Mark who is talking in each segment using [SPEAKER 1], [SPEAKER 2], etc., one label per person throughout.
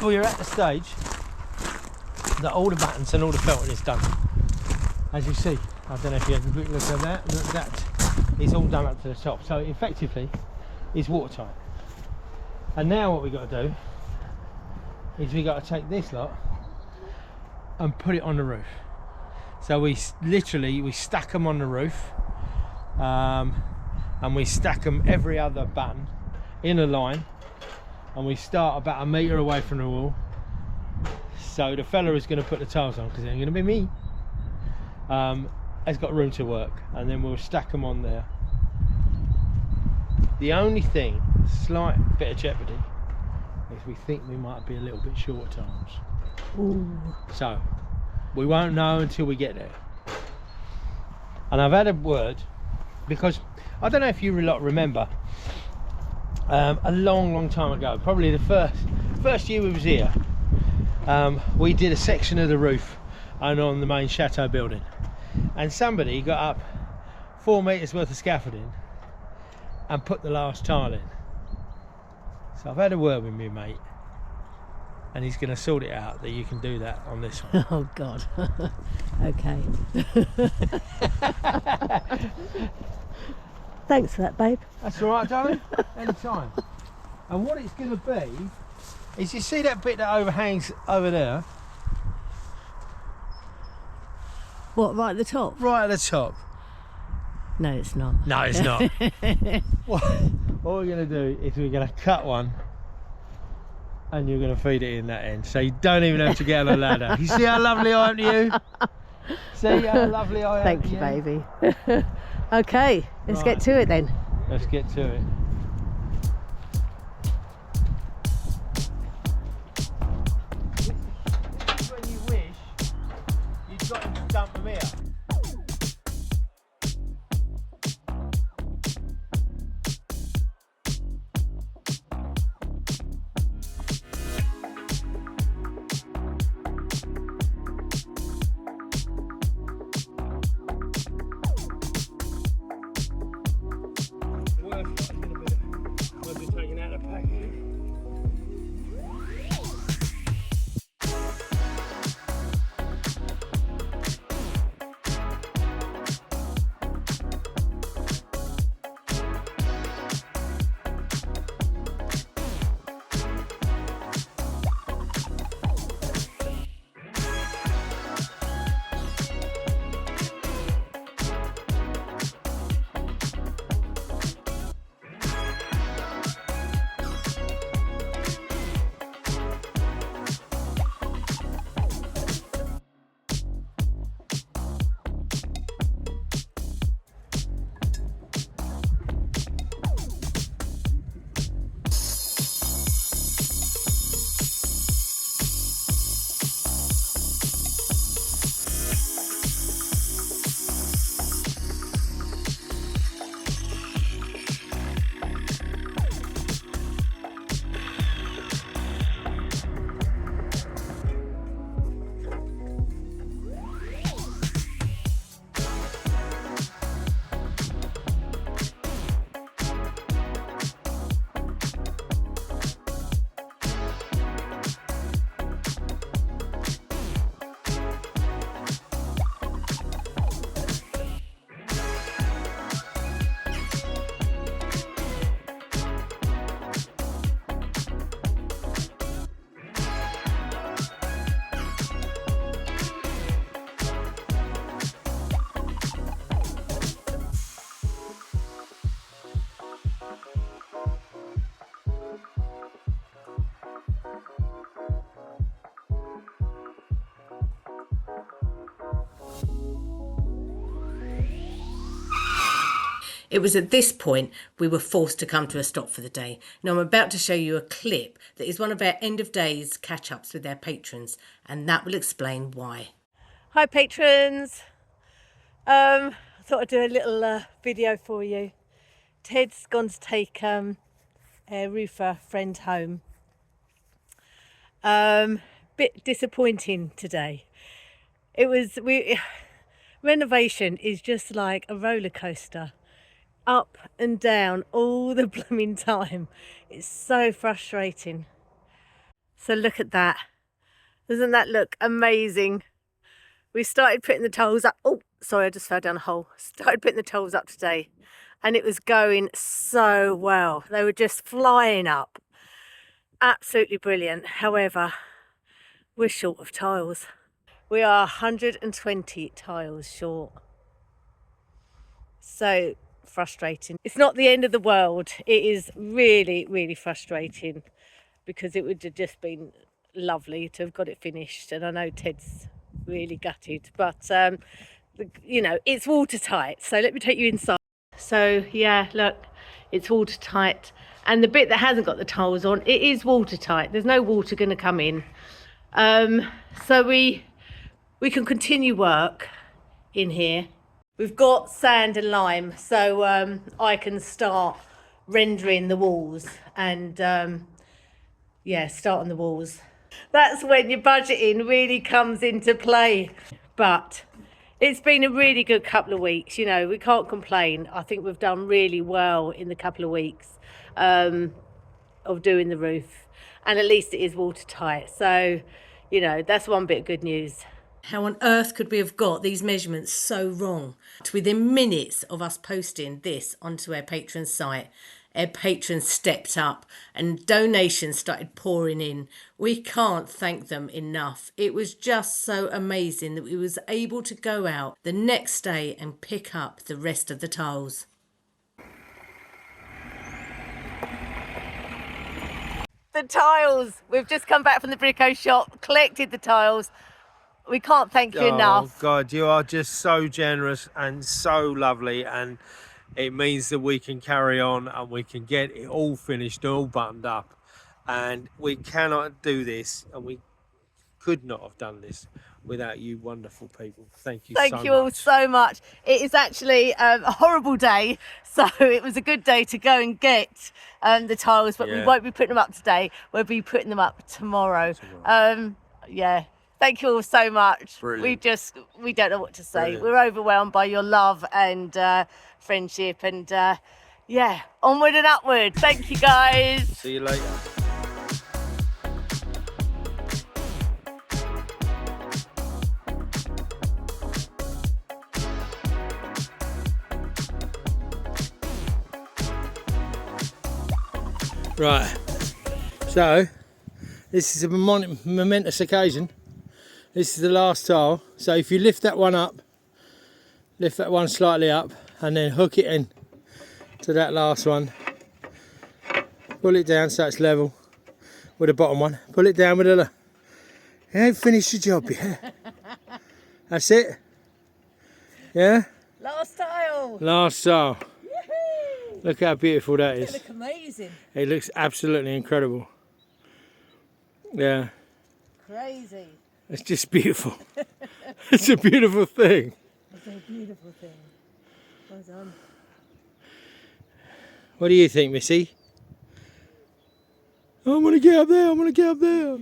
[SPEAKER 1] Well, you're at the stage that all the buttons and all the felting is done. As you see, I don't know if you have a quick look at that, that is all done up to the top. So effectively, it's watertight. And now what we've got to do is we've got to take this lot and put it on the roof. So we stack them on the roof, and we stack them every other button in a line. And we start about 1 metre away from the wall. So the fella is going to put the tiles on, because it ain't going to be me. Has got room to work, and then we'll stack them on there. The only thing, slight bit of jeopardy, is we think we might be a little bit short at times.
[SPEAKER 2] Ooh.
[SPEAKER 1] So we won't know until we get there. And I've had a word, because I don't know if you lot remember, a long time ago, probably the first year we was here, we did a section of the roof and on the main Chateau building, and somebody got up 4 metres worth of scaffolding and put the last tile in. So I've had a word with me mate, and he's going to sort it out that you can do that on this one.
[SPEAKER 2] Oh God. Okay. Thanks for that, babe.
[SPEAKER 1] That's all right, darling. Anytime. And what it's going to be is, you see that bit that overhangs over there?
[SPEAKER 2] What, right at the top?
[SPEAKER 1] Right at the top.
[SPEAKER 2] No, it's not.
[SPEAKER 1] No, it's not. what we're going to do is we're going to cut one, and you're going to feed it in that end. So you don't even have to get on a ladder. You see how lovely I am to you? See how lovely I am
[SPEAKER 2] Thank
[SPEAKER 1] to
[SPEAKER 2] you,
[SPEAKER 1] you?
[SPEAKER 2] baby. Okay, let's get to it then.
[SPEAKER 1] Let's get to it. This is when you wish you'd got him to dump them here.
[SPEAKER 3] It was at this point we were forced to come to a stop for the day. Now I'm about to show you a clip that is one of our end of days catch-ups with our patrons, and that will explain why.
[SPEAKER 2] Hi patrons. I thought I'd do a little video for you. Ted's gone to take a roofer friend home. Bit disappointing today. Renovation is just like a roller coaster, up and down all the blooming time. It's so frustrating. So look at that. Doesn't that look amazing? We started putting the tiles up. Oh, sorry, I just fell down a hole. Started putting the tiles up today, and it was going so well. They were just flying up. Absolutely brilliant. However, we're short of tiles. We are 120 tiles short. So frustrating. It's not the end of the world. It is really, really frustrating, because it would have just been lovely to have got it finished. And I know Ted's really gutted, but you know, it's watertight. So let me take you inside. So yeah, look, it's watertight. And the bit that hasn't got the tiles on, it is watertight. There's no water going to come in. So we can continue work in here. We've got sand and lime, so I can start rendering the walls and yeah, start on the walls. That's when your budgeting really comes into play. But it's been a really good couple of weeks, you know, we can't complain. I think we've done really well in the couple of weeks of doing the roof, and at least it is watertight. So, you know, that's one bit of good news.
[SPEAKER 3] How on earth could we have got these measurements so wrong? Within minutes of us posting this onto our patron site, our patrons stepped up and donations started pouring in. We can't thank them enough. It was just so amazing that we was able to go out the next day and pick up the rest of the tiles.
[SPEAKER 2] The tiles, we've just come back from the Brico shop, collected the tiles. We can't thank you enough.
[SPEAKER 1] Oh God, you are just so generous and so lovely, and it means that we can carry on and we can get it all finished, all buttoned up. And we cannot do this, and we could not have done this without you wonderful people. Thank you so much.
[SPEAKER 2] Thank you all so much. It is actually a horrible day, so it was a good day to go and get the tiles, but we won't be putting them up today. We'll be putting them up tomorrow. Yeah. Thank you all so much.
[SPEAKER 1] Brilliant.
[SPEAKER 2] We don't know what to say.
[SPEAKER 1] Brilliant.
[SPEAKER 2] We're overwhelmed by your love and friendship, and yeah, onward and upward. Thank you guys.
[SPEAKER 1] See you later. Right, so this is a momentous occasion. This is the last tile, so if you lift that one up, lift that one slightly up, and then hook it in to that last one, pull it down so it's level with the bottom one, pull it down with the, you ain't finished your job yet. That's it, yeah?
[SPEAKER 2] Last tile.
[SPEAKER 1] Last tile.
[SPEAKER 2] Woohoo!
[SPEAKER 1] Look how beautiful that is.
[SPEAKER 2] It looks amazing.
[SPEAKER 1] It looks absolutely incredible. Yeah.
[SPEAKER 2] Crazy.
[SPEAKER 1] It's just beautiful. It's a beautiful thing.
[SPEAKER 2] It's a beautiful thing. Well done.
[SPEAKER 1] What do you think, Missy? I want to get up there. I want to get up there.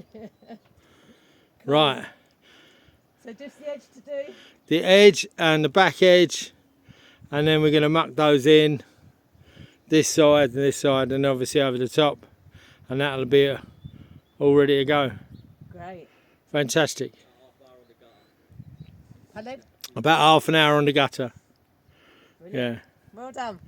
[SPEAKER 1] Right.
[SPEAKER 2] So just the edge to do?
[SPEAKER 1] The edge and the back edge. And then we're going to muck those in. This side and this side, and obviously over the top. And that'll be all ready to go.
[SPEAKER 2] Great.
[SPEAKER 1] Fantastic.
[SPEAKER 2] Pardon?
[SPEAKER 1] About half an hour on the gutter.
[SPEAKER 2] Brilliant.
[SPEAKER 1] Yeah.
[SPEAKER 2] Well done.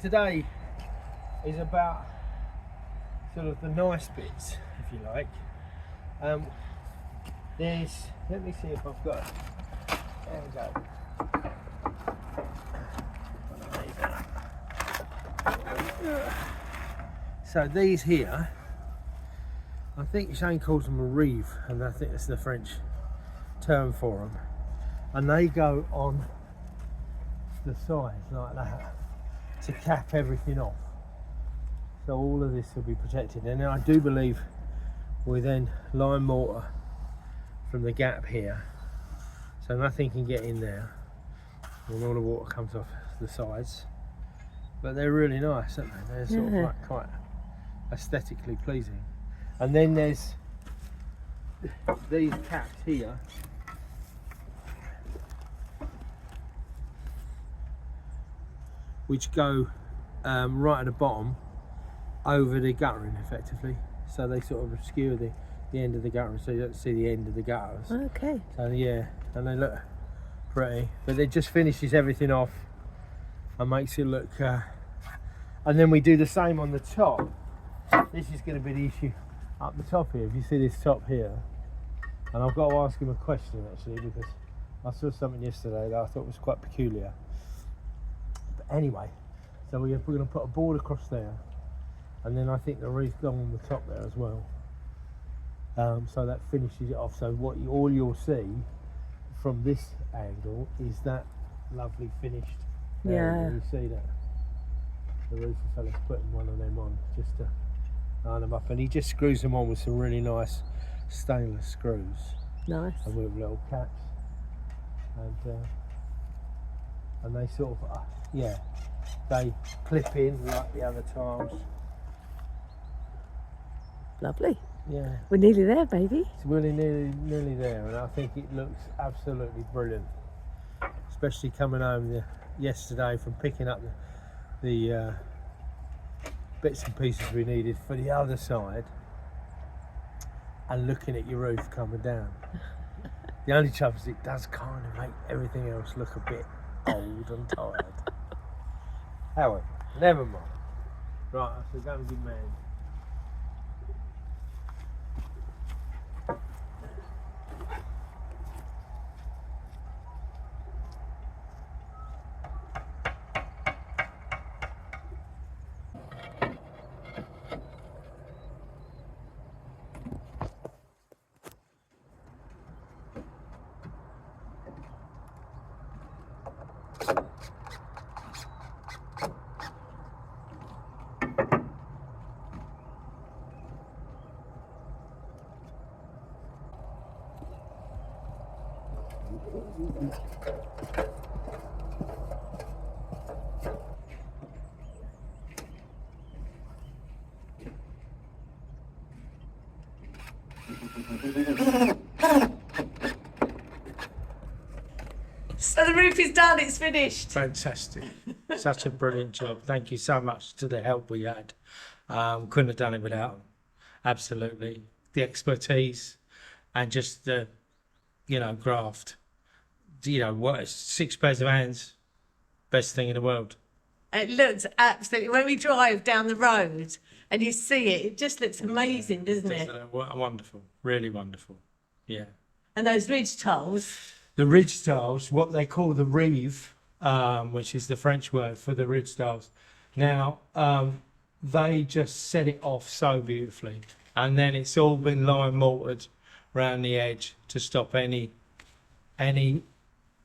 [SPEAKER 1] Today is about sort of the nice bits, if you like. Let me see if I've got it. There we go. So these here, I think Shane calls them a reeve, and I think that's the French term for them. And they go on the sides like that to cap everything off. So all of this will be protected. And I do believe we then lime mortar from the gap here, so nothing can get in there, and all the water comes off the sides. But they're really nice, aren't they? They're sort of like quite aesthetically pleasing. And then there's these caps here, which go right at the bottom over the guttering effectively, so they sort of obscure the end of the guttering, so you don't see the end of the gutters.
[SPEAKER 2] Okay.
[SPEAKER 1] So yeah, and they look pretty, but it just finishes everything off and makes it look and then we do the same on the top. This is going to be the issue up the top here. If you see this top here, and I've got to ask him a question actually, because I saw something yesterday that I thought was quite peculiar. But anyway, so we're going to put a board across there, and then I think the reef go on the top there as well. So that finishes it off. So what all you'll see from this angle is that lovely finished area. You see that the roofer fella's putting one of them on just to line them up, and he just screws them on with some really nice stainless screws.
[SPEAKER 2] Nice.
[SPEAKER 1] And with little caps, and they sort of they clip in like the other tiles.
[SPEAKER 2] Lovely.
[SPEAKER 1] Yeah.
[SPEAKER 2] We're nearly there, baby.
[SPEAKER 1] It's really nearly there, and I think it looks absolutely brilliant. Especially coming home yesterday from picking up the bits and pieces we needed for the other side, and looking at your roof coming down. The only trouble is it does kind of make everything else look a bit old and tired. However, never mind. Right, so go and give man.
[SPEAKER 2] So the roof is done, it's finished.
[SPEAKER 1] Fantastic. Such a brilliant job. Thank you so much to the help we had. Couldn't have done it without them. Absolutely. The expertise and just the, graft. What, 6 pairs of hands, best thing in the world.
[SPEAKER 2] It looks absolutely, when we drive down the road and you see it, it just looks amazing, doesn't it?
[SPEAKER 1] Wonderful. Really wonderful. Yeah.
[SPEAKER 2] And those ridge tiles.
[SPEAKER 1] The ridge tiles, what they call the reeve, which is the French word for the ridge tiles. Now, they just set it off so beautifully, and then it's all been lime mortared around the edge to stop any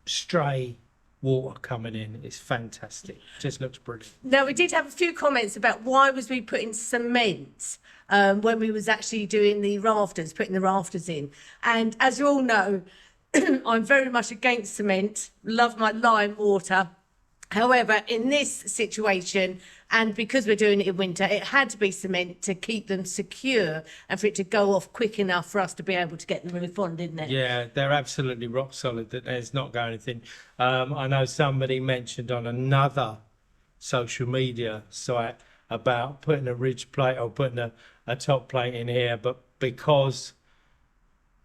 [SPEAKER 1] stray water coming in. It's fantastic. Just looks brilliant.
[SPEAKER 2] Now, we did have a few comments about why was we putting cement when we was actually doing the rafters, putting the rafters in. And as you all know, I'm very much against cement, love my lime water. However, in this situation, and because we're doing it in winter, it had to be cement to keep them secure and for it to go off quick enough for us to be able to get the roof on, didn't it?
[SPEAKER 1] Yeah, they're absolutely rock solid. That there's not going anything. I know somebody mentioned on another social media site about putting a ridge plate or putting a top plate in here, but because,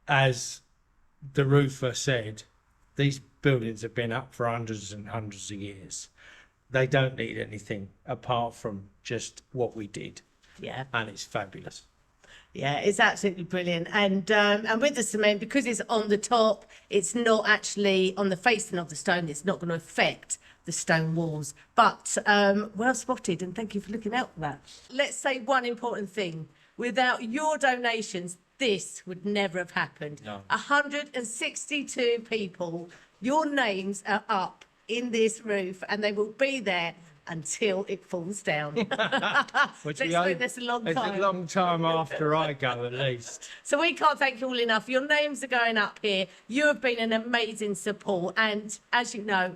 [SPEAKER 1] as the roofer said, these buildings have been up for hundreds and hundreds of years. They don't need anything apart from just what we did.
[SPEAKER 2] Yeah.
[SPEAKER 1] And it's fabulous.
[SPEAKER 2] Yeah, it's absolutely brilliant. And with the cement, because it's on the top, it's not actually on the facing of the stone, it's not going to affect the stone walls. But well spotted, and thank you for looking out for that. Let's say one important thing. Without your donations, this would never have happened.
[SPEAKER 1] No.
[SPEAKER 2] 162 people, your names are up in this roof, and they will be there until it falls down.
[SPEAKER 1] Which
[SPEAKER 2] Let's hope that's a long time.
[SPEAKER 1] It's a long time after I go, at least.
[SPEAKER 2] So we can't thank you all enough. Your names are going up here. You have been an amazing support. And as you know,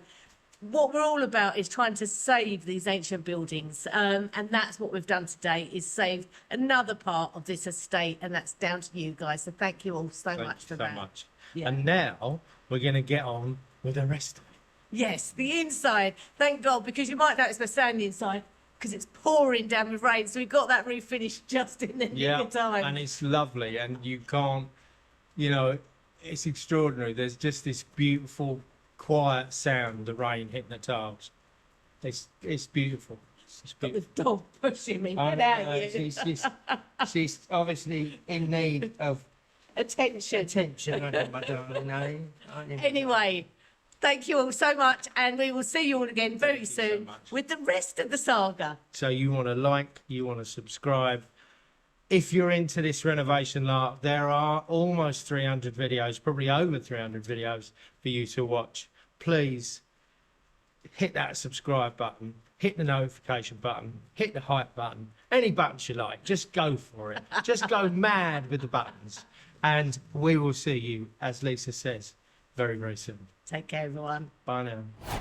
[SPEAKER 2] what we're all about is trying to save these ancient buildings. And that's what we've done today, is saved another part of this estate. And that's down to you guys. So thank you all so much for that.
[SPEAKER 1] Thank you so much.
[SPEAKER 2] Yeah.
[SPEAKER 1] And now we're going to get on with the rest of it.
[SPEAKER 2] Yes, the inside. Thank God, because you might notice we're standing inside because it's pouring down with rain. So we got that roof finished just in the nick of time.
[SPEAKER 1] And it's lovely, and you can't, you know, it's extraordinary. There's just this beautiful, quiet sound, the rain hitting the tiles. It's beautiful. It's
[SPEAKER 2] Got the
[SPEAKER 1] beautiful.
[SPEAKER 2] dog pushing me.
[SPEAKER 1] I
[SPEAKER 2] Get
[SPEAKER 1] know,
[SPEAKER 2] out, you.
[SPEAKER 1] she's obviously in need of
[SPEAKER 2] Attention.
[SPEAKER 1] attention. I know, my darling.
[SPEAKER 2] Anyway, thank you all so much, and we will see you all again very
[SPEAKER 1] you so
[SPEAKER 2] soon
[SPEAKER 1] much.
[SPEAKER 2] with the rest of the saga.
[SPEAKER 1] So you want to like, you want to subscribe. If you're into this renovation lark, there are almost 300 videos, probably over 300 videos for you to watch. Please hit that subscribe button, hit the notification button, hit the hype button, any buttons you like. Just go for it. Just go mad with the buttons. And we will see you, as Lisa says, very, very soon.
[SPEAKER 2] Take care, everyone.
[SPEAKER 1] Bye now.